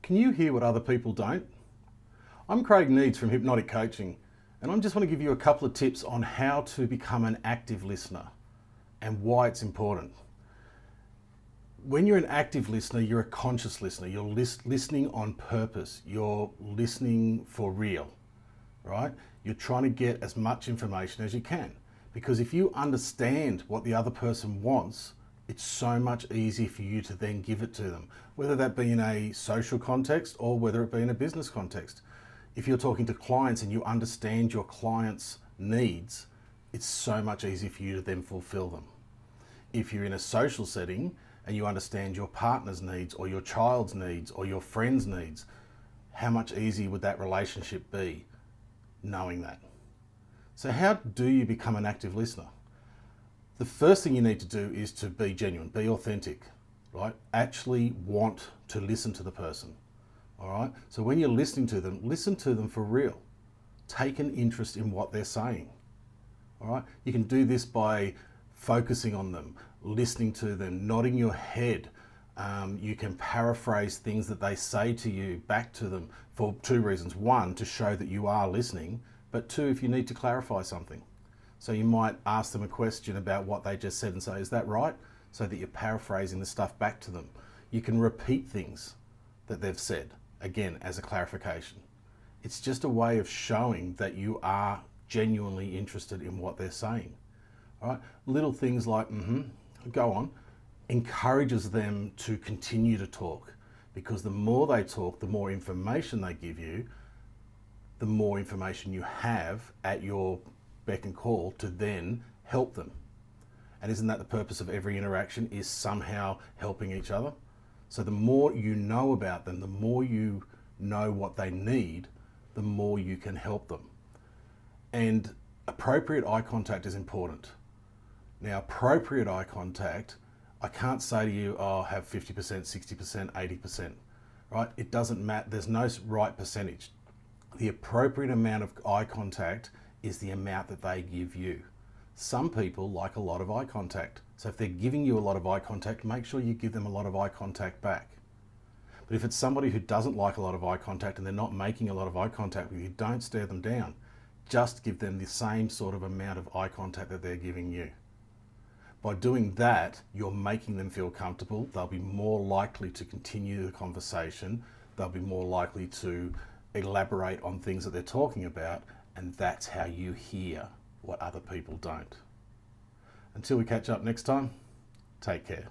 Can you hear what other people don't? I'm Craig Needs from Hypnotic Coaching, and I just want to give you a couple of tips on how to become an active listener and why it's important. When you're an active listener, you're a conscious listener. You're listening on purpose. You're listening for real, right? You're trying to get as much information as you can, because if you understand what the other person wants, it's so much easier for you to then give it to them, whether that be in a social context or whether it be in a business context. If you're talking to clients and you understand your clients' needs, it's so much easier for you to then fulfill them. If you're in a social setting and you understand your partner's needs or your child's needs or your friend's needs, how much easier would that relationship be knowing that? So how do you become an active listener? The first thing you need to do is to be genuine, be authentic, right? Actually want to listen to the person, all right? So when you're listening to them, listen to them for real. Take an interest in what they're saying, all right? You can do this by focusing on them, listening to them, nodding your head. You can paraphrase things that they say to you back to them for two reasons. One, to show that you are listening, but two, if you need to clarify something. So you might ask them a question about what they just said and say, is that right? So that you're paraphrasing the stuff back to them. You can repeat things that they've said, again, as a clarification. It's just a way of showing that you are genuinely interested in what they're saying. All right? Little things like, go on, encourages them to continue to talk, because the more they talk, the more information they give you, the more information you have at your beck and call to then help them. And isn't that the purpose of every interaction, is somehow helping each other? So the more you know about them, the more you know what they need, the more you can help them. And appropriate eye contact is important. Now, appropriate eye contact, I can't say to you, oh, have 50%, 60%, 80%, right? It doesn't matter. There's no right percentage. The appropriate amount of eye contact is the amount that they give you. Some people like a lot of eye contact. So if they're giving you a lot of eye contact, make sure you give them a lot of eye contact back. But if it's somebody who doesn't like a lot of eye contact and they're not making a lot of eye contact with you, don't stare them down. Just give them the same sort of amount of eye contact that they're giving you. By doing that, you're making them feel comfortable. They'll be more likely to continue the conversation. They'll be more likely to elaborate on things that they're talking about, and that's how you hear what other people don't. Until we catch up next time, take care.